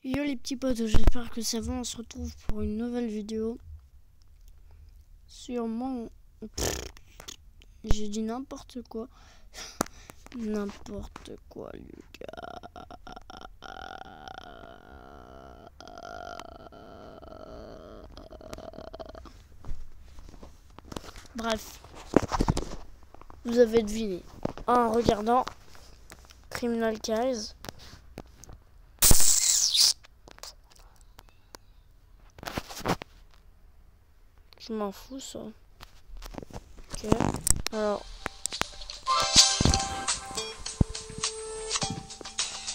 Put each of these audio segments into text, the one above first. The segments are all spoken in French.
Yo les petits potes, j'espère que ça va. On se retrouve pour une nouvelle vidéo sur mon... J'ai dit n'importe quoi. N'importe quoi, Lucas. Bref, vous avez deviné en regardant Criminal Case. Je m'en fous ça. Ok. Alors.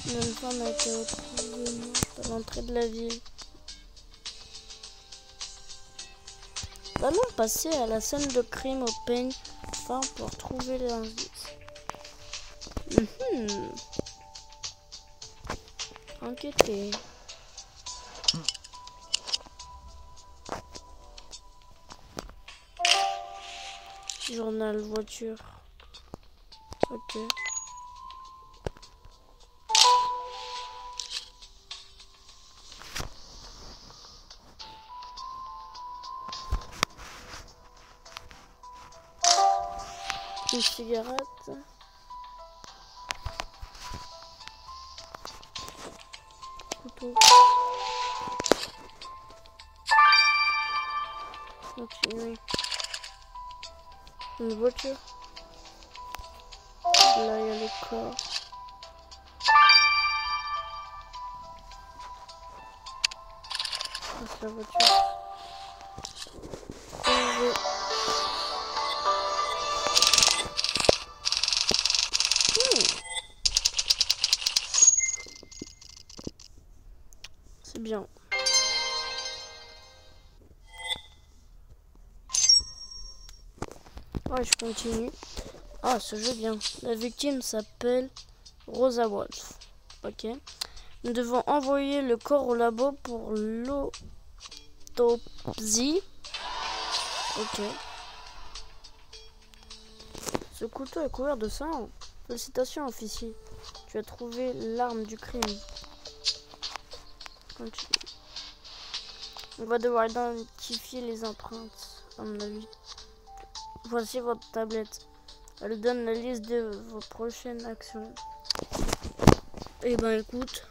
Une femme a été retrouvée morte à l'entrée de la ville. Allons passer à la scène de crime au peigne fin pour trouver l'indice. Enquêter. Journal voiture. Ok. Une cigarette. Couteau. Continuer. Une voiture. Là, il y a le corps. C'est la voiture. C'est bien. Ouais, je continue. Ah, ce jeu bien. La victime s'appelle Rosa Wolf. Ok. Nous devons envoyer le corps au labo pour l'autopsie. Ok. Ce couteau est couvert de sang. Félicitations, officier. Tu as trouvé l'arme du crime. Continue. On va devoir identifier les empreintes, à mon avis. Voici votre tablette. Elle donne la liste de vos prochaines actions. Eh ben écoute.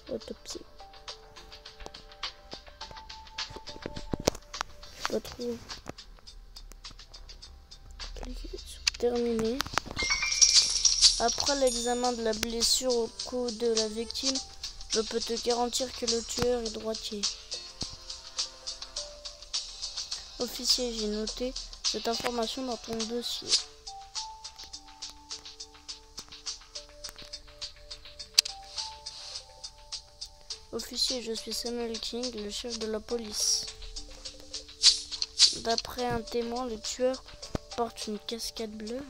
Autopsie. Pas trop. Cliquez sur terminer. Après l'examen de la blessure au cou de la victime, je peux te garantir que le tueur est droitier. Officier, j'ai noté cette information dans ton dossier. Officier, je suis Samuel King, le chef de la police. D'après un témoin, le tueur porte une casquette bleue.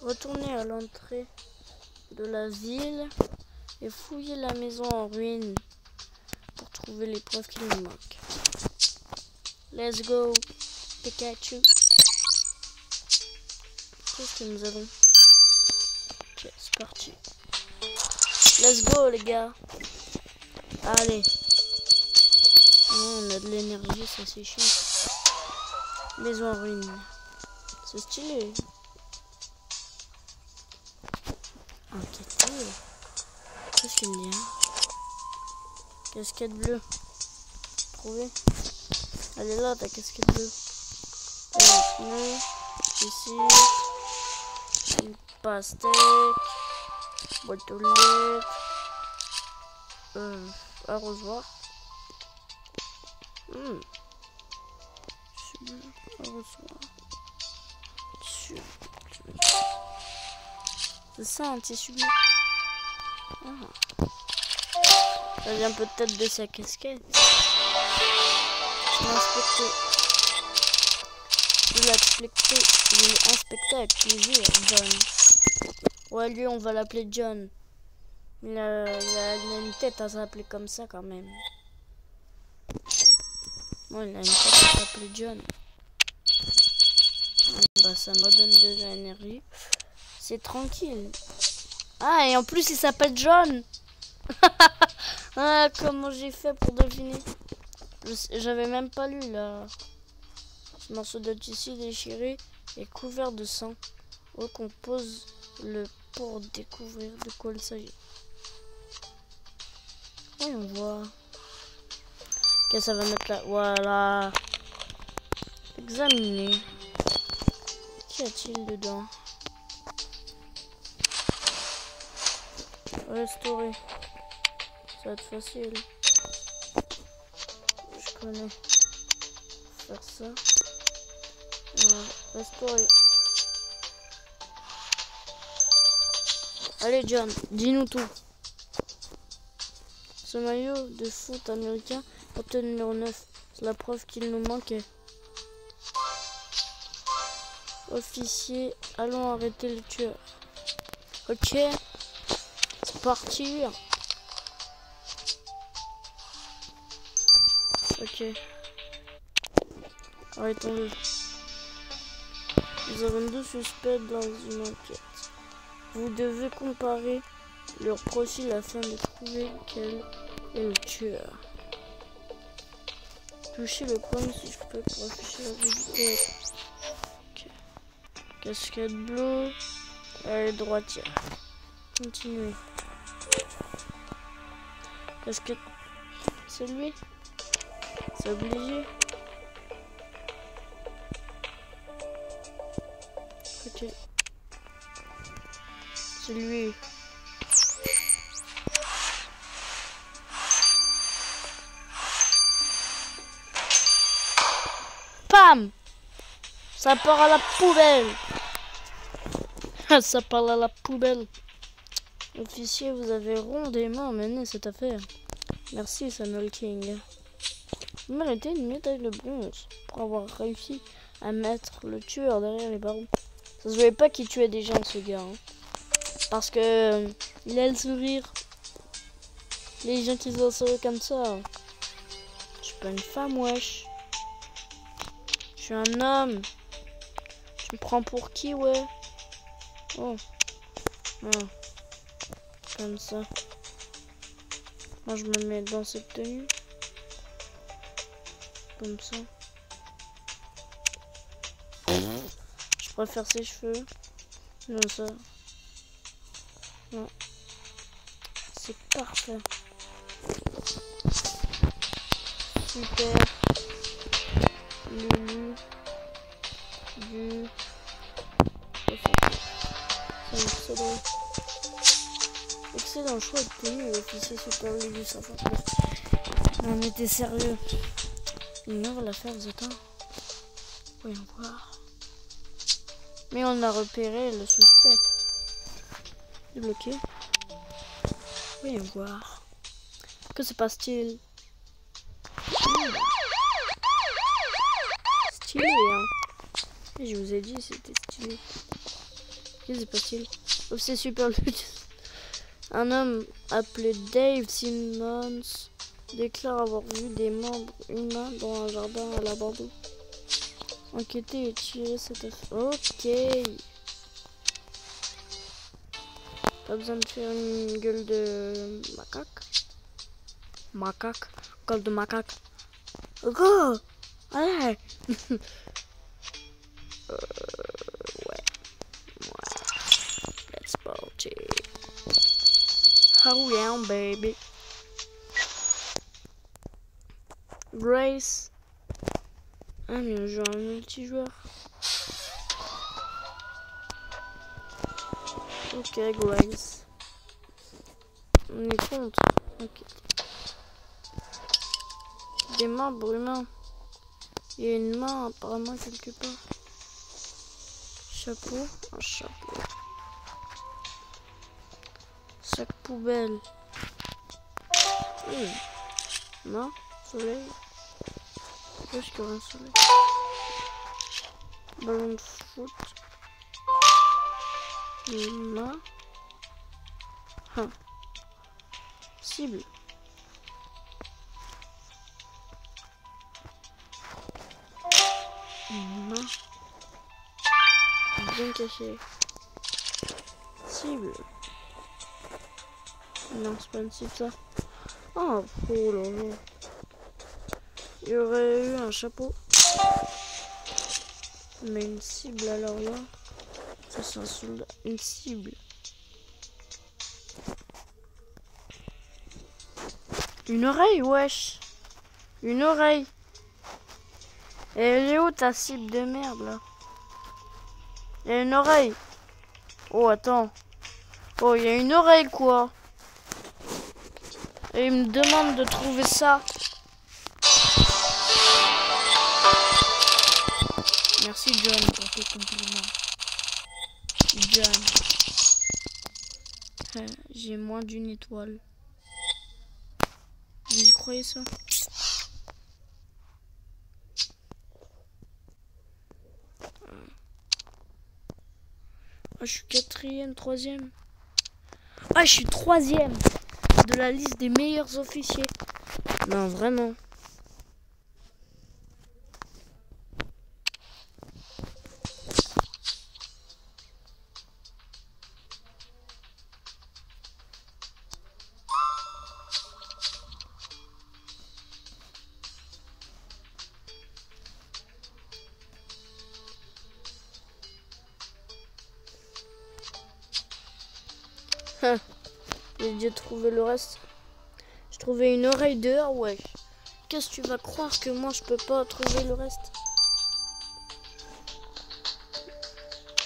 Retournez à l'entrée de la ville et fouillez la maison en ruine pour trouver les preuves qui nous manquent. Let's go, Pikachu. Qu'est-ce que nous avons? Ok, c'est parti. Let's go, les gars. Allez. Oh, on a de l'énergie, ça c'est chiant. Maison en ruine. C'est stylé. Enquêter. Qu'est-ce qu'il me dit? Casquette bleue. Trouvé. Elle est là, ta casquette bleue. Ici. Une pastèque. Boîte aux lettres. Arrosoir. Arrosoir. C'est ça, un tissu bleu. Ça vient peut-être de sa casquette. Je l'ai inspecté avec plaisir, John. Ouais, lui, on va l'appeler John. Il a une tête à s'appeler comme ça, quand même. Ouais, il a une tête à s'appeler John. Bah, Bah ça me donne de l'énergie. C'est tranquille. Ah, et en plus il s'appelle John. Ah, comment j'ai fait pour deviner? J'avais même pas lu là. Ce morceau de tissu déchiré est couvert de sang. Recompose le pour découvrir de quoi il s'agit. Oui, on voit. Ok, ça va mettre là. Voilà. Examiner. Qu'y a-t-il dedans? Restaurer. Ça va être facile. Je connais. Faire ça. Restaurer. Allez John, dis-nous tout. Ce maillot de foot américain porte le numéro 9. C'est la preuve qu'il nous manquait. Officier, allons arrêter le tueur. Ok. C'est parti. Ok. Arrêtons-le. Nous avons 2 suspects dans une enquête. Vous devez comparer leur profil afin de trouver quel est le tueur. Touchez le point si je peux pour afficher la vidéo. Okay. Casquette bleue. Allez, droitière. Continuez. Casquette. C'est lui? C'est obligé? Ok. C'est lui. Pam! Ça part à la poubelle. Ça part à la poubelle. Officier, vous avez rondement mené cette affaire. Merci, Samuel King. Vous méritez une médaille de bronze pour avoir réussi à mettre le tueur derrière les barreaux. Ça se voyait pas qu'il tuait des gens, ce gars. Hein. Parce que il a le sourire. Les gens qui se sourire comme ça. Je suis pas une femme, wesh. Je suis un homme. Tu me prends pour qui, ouais? Oh. Ah. Comme ça. Moi, je me mets dans cette tenue. Comme ça. Je préfère ses cheveux. Non, ça. Non. C'est parfait. Super. Lulu. Du. Excellent. Excellent choix de tenue, l'officier super Lulu 59. Non mais t'es sérieux? Il ouvre l'affaire, vous attendez. Voyons voir. Mais on a repéré le suspect. Débloqué. Voyons voir. Que se passe-t-il? Stylé, hein. Et je vous ai dit, c'était stylé. Que se passe-t-il? Oh, c'est super lutte. Un homme appelé Dave Simmons déclare avoir vu des membres humains dans un jardin à la Bordeaux. Enquêter et tirer cette affaire. Ok. Pas besoin de faire une gueule de macaque. Macaque. Gueule de macaque. Go! Allez! Ouais. Let's party. Oh yeah, baby. Grace. Ah, mais on joue un multijoueur. Ok, Grace. On est contre. Ok. Des membres humains. Il y a une main apparemment quelque part. Chapeau. Un chapeau. Sac poubelle. Non. Soleil. Qu'est-ce qu'il y a un soleil? Ballon de foot. Une main. Hein. Cible. Une main. bien caché. Cible. Non, c'est pas une cible ça. Oh, oh là là. Il y aurait eu un chapeau. Mais une cible alors là. Ça c'est un soldat. Une cible. Une oreille, wesh. Une oreille. Et elle est où ta cible de merde là? Il y a une oreille. Oh attends. Oh il y a une oreille quoi. Et il me demande de trouver ça. Merci John pour tes compliments. John. J'ai moins d'une étoile. Vous y croyez ça? Ah, je suis 4e, 3e. Ah, je suis 3e de la liste des meilleurs officiers. Non, vraiment. J'ai déjà trouvé le reste. J'ai trouvé une oreille dehors, ouais. Qu'est-ce que tu vas croire que moi je peux pas trouver le reste?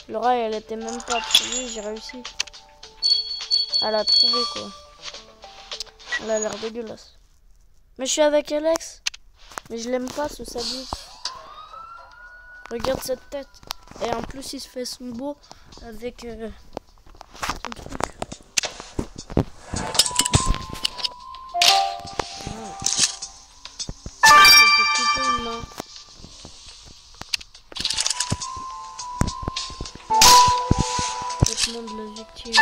L'oreille elle était même pas trouvée, j'ai réussi à la trouver quoi. Elle a l'air dégueulasse. Mais je suis avec Alex. Mais je l'aime pas ce sadique. Regarde cette tête. Et en plus il se fait son beau avec son truc. Une main. Traitement de la victime.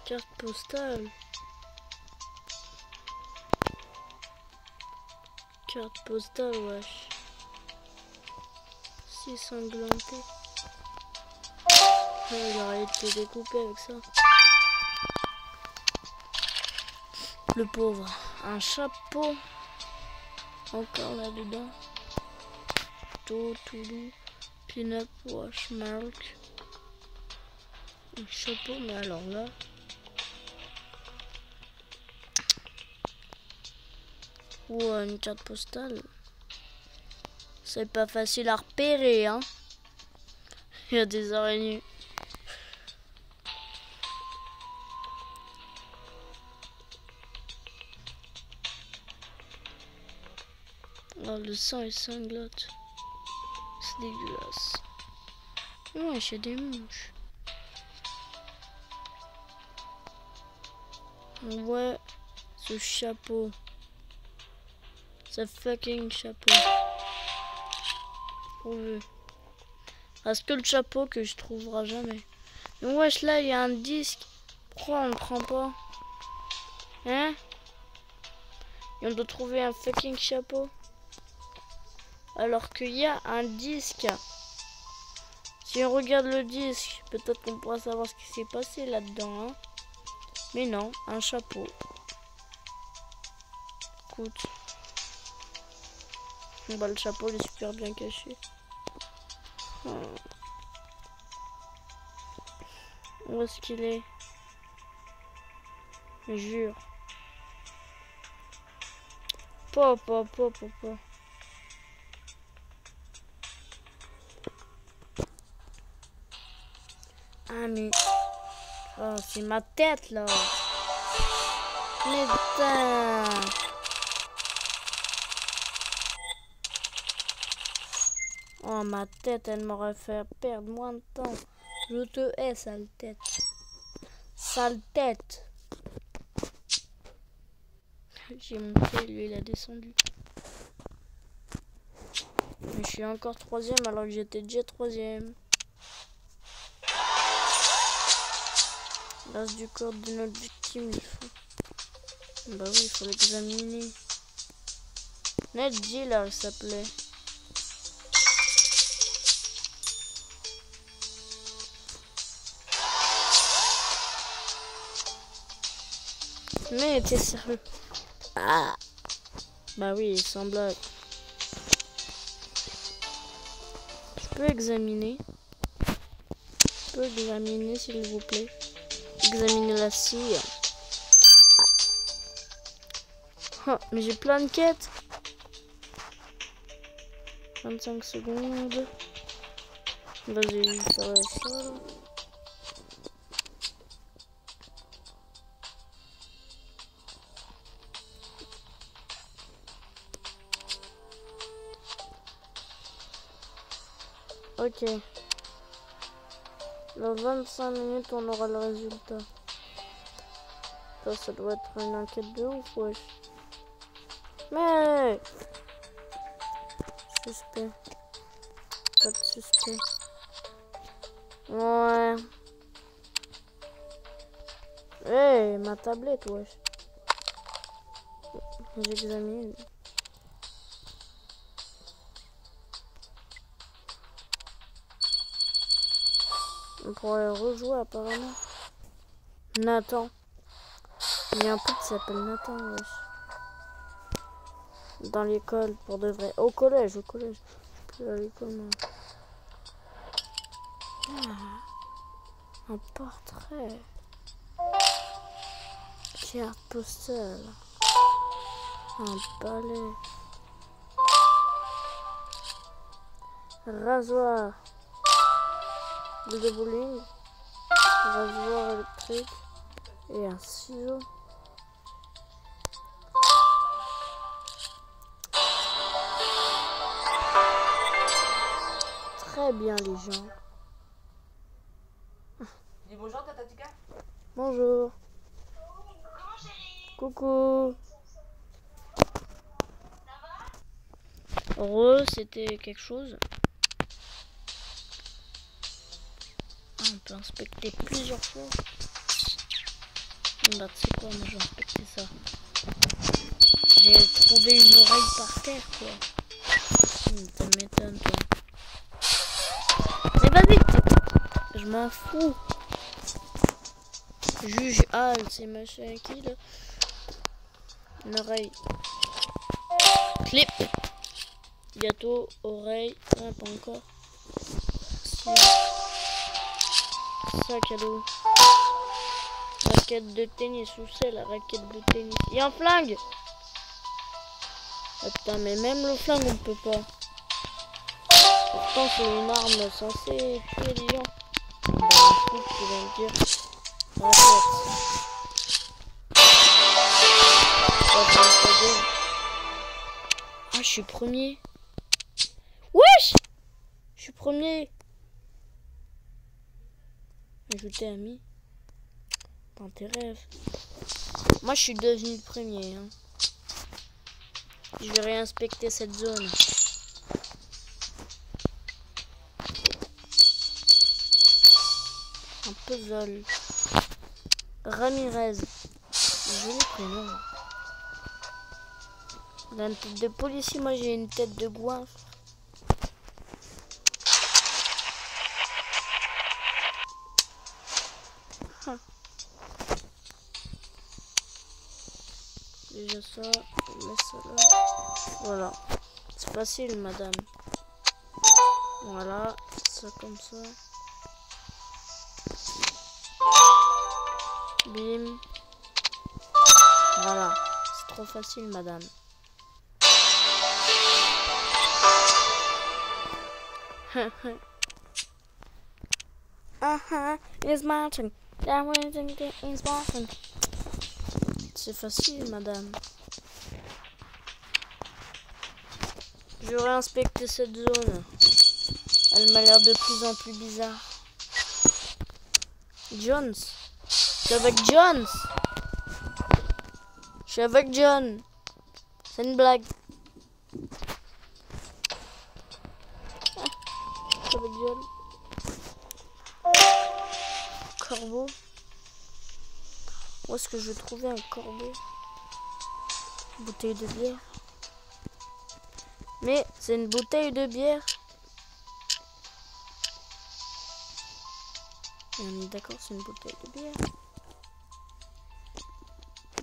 Carte postale. Carte postale, wesh. Si sanglanté. Il aurait été découpé avec ça. Le pauvre. Un chapeau. Encore là-dedans. Toulouse. Pin-up wash mark. Un chapeau, mais alors là. Ou une carte postale. C'est pas facile à repérer, hein. Il y a des araignées. Oh, le sang est sanglote. C'est dégueulasse. Ouais, il y a des mouches. Ouais, ce chapeau. Ce fucking chapeau. Ouais. Parce que le chapeau que je trouverai jamais. Mais wesh, là, il y a un disque. Pourquoi on ne prend pas? Hein? Et on doit trouver un fucking chapeau. Alors qu'il y a un disque. Si on regarde le disque, peut-être qu'on pourra savoir ce qui s'est passé là-dedans. Hein. Mais non, un chapeau. Écoute. Bah, le chapeau il est super bien caché. Où est-ce qu'il est? Je jure. Papa. Ah mais... Oh, c'est ma tête là. Mais putain. Oh, ma tête, elle m'aurait fait perdre moins de temps. Je te hais, sale tête. Sale tête. J'ai monté, lui, il a descendu. Mais je suis encore 3e alors que j'étais déjà 3e. L'as du corps de notre victime, il faut. Bah oui, il faut l'examiner. Net Dealer s'appelait. Mais t'es sérieux? Ah. Bah oui, sans blague. Je peux examiner. Je peux examiner s'il vous plaît. Examiner la scie. Ah, mais j'ai plein de quêtes. 25 secondes. Vas-y, ça va ça là. Ok. Dans 25 minutes, on aura le résultat. Ça doit être une enquête de ouf, wesh. Mais... Suspect. Pas de suspect. Ouais. Hey, ma tablette, wesh. J'examine. On pourrait rejouer apparemment. Nathan. Il y a un pote qui s'appelle Nathan, wesh. Dans l'école, pour de vrai. Au collège. Plus à l'école, non. Ah, un portrait. Carte postale. Un balai. Rasoir. Boule de bowling. Rasoir électrique. Et un ciseau. Très bien les gens. Dis bonjour Tatatika. Bonjour. Coucou. Heureux, c'était quelque chose. Ah, on peut inspecter plusieurs fois. Bah tu sais quoi, moi j'ai inspecté ça. J'ai trouvé une oreille par terre quoi. Ça m'étonne toi. Mais vas-y, je m'en fous. Juge Al, c'est machin qui là. Une oreille. Clip. Gâteau, oreille. Ah, pas encore. Si. Sac à dos. Raquette de tennis. Où c'est la raquette de tennis? Il y a un flingue. Attends, mais même le flingue on peut pas. Pourtant c'est une arme censée tuer les gens. Bah un truc qui va me dire. Ah, je suis premier. Wesh! Je suis premier. Ajouter ami. Dans tes rêves. Moi, je suis devenu le premier. Hein. Je vais réinspecter cette zone. Un puzzle. Ramirez. Joli prénom. Il a une tête de policier, moi j'ai une tête de goinfre. Déjà ça, on met ça là. Voilà. C'est facile, madame. Voilà, ça comme ça. Bim. Voilà. C'est trop facile, madame. It's marching. It's marching. C'est facile, madame. Je vais inspecter cette zone. Elle m'a l'air de plus en plus bizarre. Jones. Je suis avec Jones. Je suis avec John. C'est une blague. Je suis avec John. Corbeau. Où est-ce que je vais trouver un corbeau? Bouteille de bière. Mais c'est une bouteille de bière. Et on est d'accord, c'est une bouteille de bière.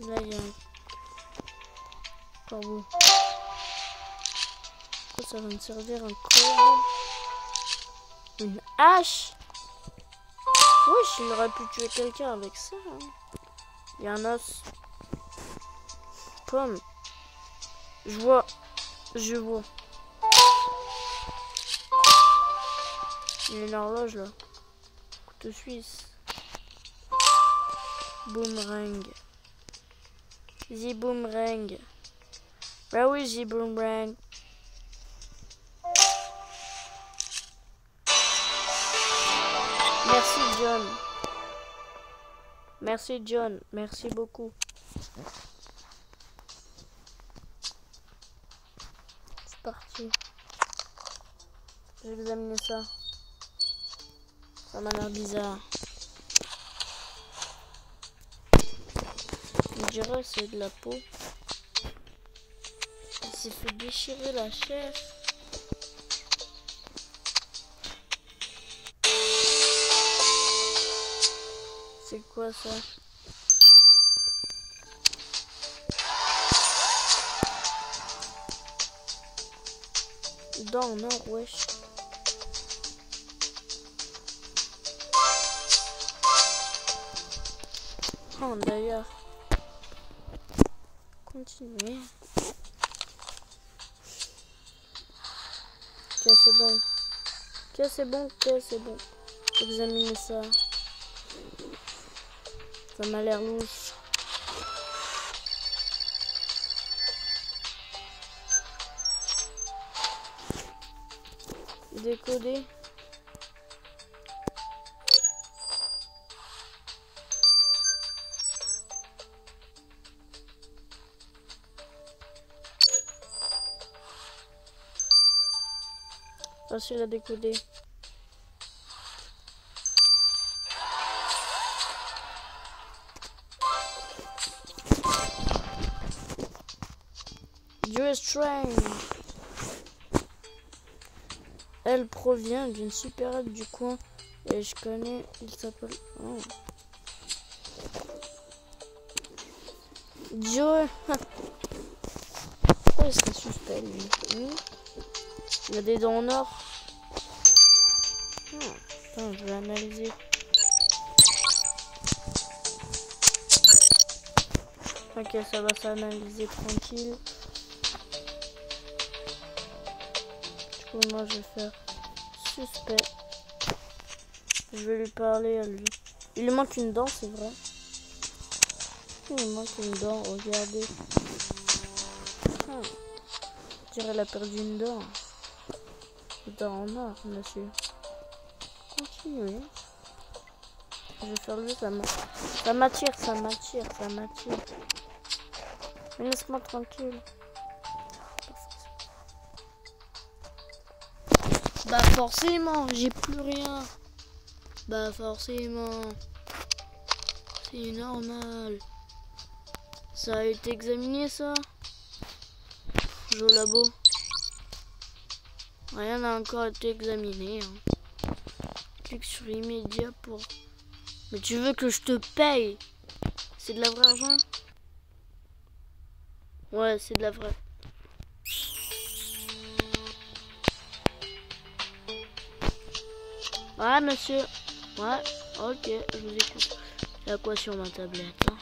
Là, il y a un corbeau. Ça va me servir un corbeau. Une hache. Wesh, il aurait pu tuer quelqu'un avec ça. Hein. Il y a un os. Pomme. Je vois. Il y a une horloge là. Couteau suisse. Boomerang. The boomerang. Bah oui, the boomerang. Merci John. Merci John. Merci beaucoup. C'est parti. Je vais examiner ça. Ça m'a l'air bizarre. On dirait que c'est de la peau. Il s'est fait déchirer la chair. C'est quoi ça? Dents en or, wesh. Oh, d'ailleurs. Continuez. Ok, c'est bon. Ok, c'est bon. Ok, c'est bon. Examinez ça. Ça m'a l'air louche. Décoder. Facile à décoder. Dieu est strange. Elle provient d'une supérette du coin et je connais, il s'appelle... Oh. Dieu. Oh, il serait suspect lui. Il a des dents en or. Attends, je vais analyser. Ok, ça va s'analyser tranquille. Du coup, moi je vais faire suspect. Je vais lui parler à lui. Il lui manque une dent, c'est vrai. Il lui manque une dent, regardez. Je dirais qu'elle a perdu une dent. Une dent en or, monsieur. Continuez. Je vais faire lui, ça m'attire. Mais laisse-moi tranquille. Bah forcément, j'ai plus rien. Bah forcément. C'est normal. Ça a été examiné ça. Je au labo. Rien n'a encore été examiné. Hein. Clique sur immédiat pour... Mais tu veux que je te paye? C'est de la vraie argent? Ouais, c'est de la vraie. Ouais, monsieur. Ouais, ok, je vous écoute. Il y a quoi sur ma tablette hein?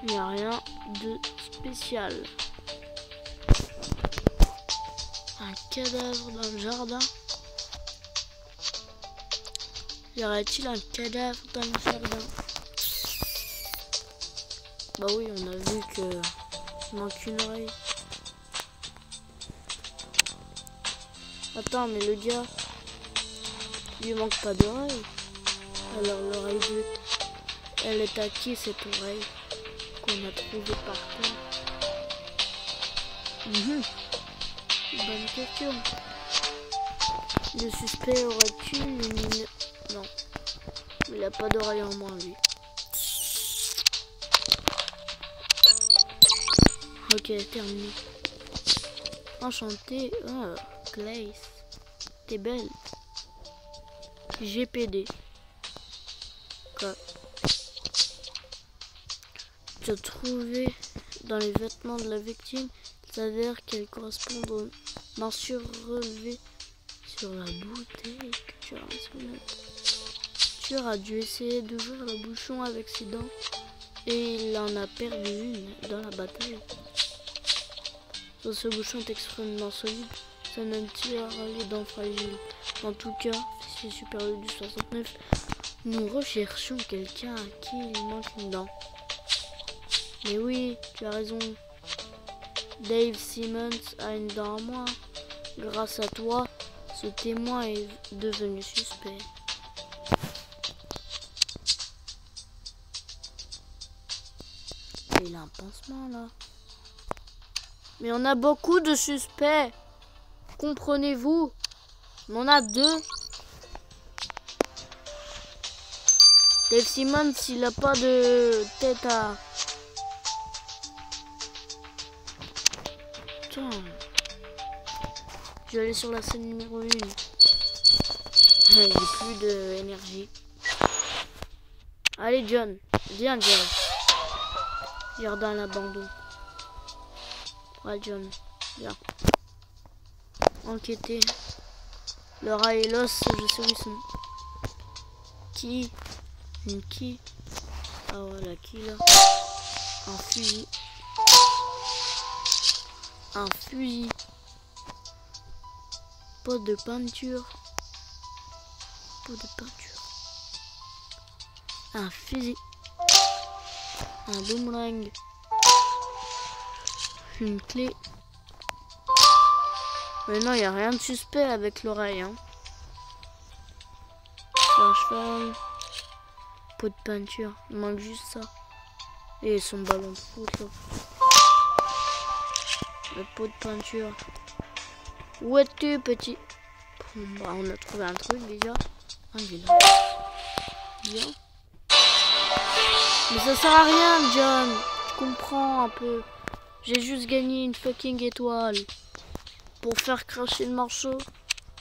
Il n'y a rien de spécial. Un cadavre dans le jardin. Y aurait-il un cadavre dans le jardin? Bah oui, on a vu que il manque une oreille. Attends, mais le gars, il lui manque pas d'oreille. Alors l'oreille de... Elle est à qui cette oreille qu'on a trouvée par terre? Bonne question. Le suspect aurait-tu une... Non. Il a pas d'oreille en moins, lui. Ok, terminé. Enchanté. Oh, Glace. T'es belle. GPD. Quoi? Tu as trouvé dans les vêtements de la victime. Il s'avère qu'elles correspondent aux morsures relevées sur la bouteille que tu as mentionné. Tu as dû essayer d'ouvrir le bouchon avec ses dents et il en a perdu une dans la bataille. Ce bouchon est extrêmement solide, ça ne tire les dents fragiles. En tout cas, officier supérieur du 69, nous recherchons quelqu'un à qui il manque une dent. Mais oui, tu as raison. Dave Simmons a une dent en moins. Grâce à toi, ce témoin est devenu suspect. Il a un pansement là. Mais on a beaucoup de suspects. Comprenez-vous? On a 2. Dave Simmons, il a pas de tête à... Putain. Je vais aller sur la scène numéro 1. J'ai plus d'énergie. Allez John, viens John. Jardin à l'abandon. Ouais John, viens. Enquêter. Le rat et l'os, je sais où ils sont. Qui? Une qui? Ah voilà, qui là? Un fusil. Un fusil. Pot de peinture. Pot de peinture. Un fusil. Un boomerang. Une clé. Mais non, il n'y a rien de suspect avec l'oreille. Hein. Un cheval. Pot de peinture. Il manque juste ça. Et son ballon de foot là. Le pot de peinture. Où es-tu, petit? Bon, bah, on a trouvé un truc déjà. Ah, il est là. Bien. Mais ça sert à rien, John. Je comprends un peu. J'ai juste gagné une fucking étoile. Pour faire cracher le morceau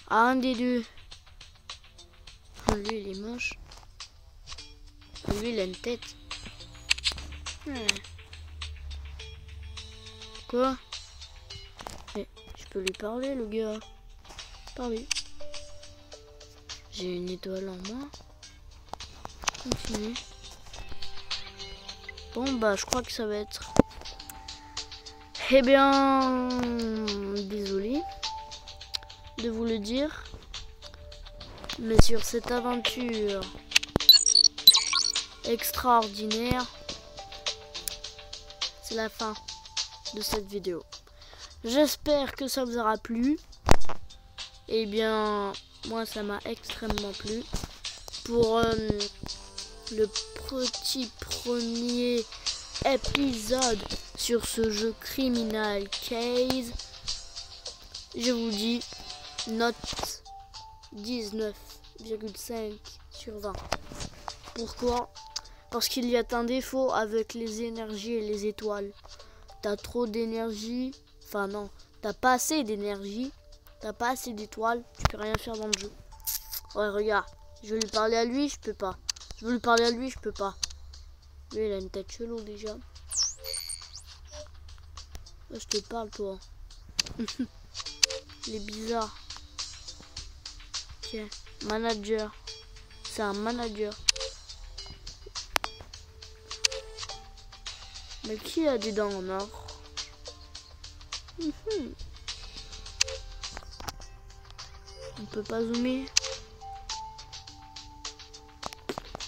à un des 2. Lui, il est moche. Lui, il a une tête. Quoi? Mais je peux lui parler, le gars. Parler. J'ai une étoile en moins. Continuez. Bon, bah, je crois que ça va être... Eh bien... Désolé de vous le dire. Mais sur cette aventure extraordinaire, c'est la fin de cette vidéo. J'espère que ça vous aura plu. Eh bien, moi ça m'a extrêmement plu. Pour le petit premier épisode sur ce jeu Criminal Case, je vous dis note 19,5 sur 20. Pourquoi? Parce qu'il y a un défaut avec les énergies et les étoiles. T'as trop d'énergie, enfin non, t'as pas assez d'énergie, t'as pas assez d'étoiles, tu peux rien faire dans le jeu. Ouais, regarde, je veux lui parler à lui, je peux pas. Je veux lui parler à lui, je peux pas. Lui, il a une tête chelou déjà. Je te parle, toi. Il est bizarre. Ok, manager. C'est un manager. Mais qui a des dents en or? On peut pas zoomer.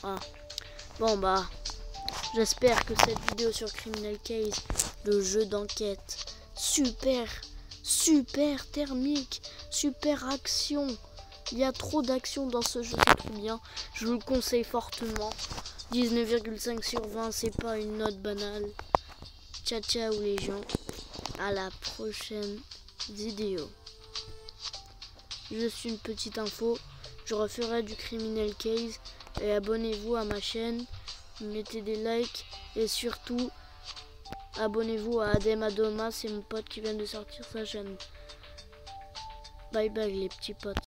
Ah. Bon bah, j'espère que cette vidéo sur Criminal Case, le jeu d'enquête, super thermique, super action. Il y a trop d'action dans ce jeu, c'est trop bien. Je vous le conseille fortement. 19,5 sur 20, c'est pas une note banale. Ciao ciao les gens. À la prochaine vidéo. Juste une petite info. Je referai du Criminal Case. Et abonnez-vous à ma chaîne. Mettez des likes. Et surtout, Abonnez-vous à Ademadoma, c'est mon pote qui vient de sortir sa chaîne. Bye bye les petits potes.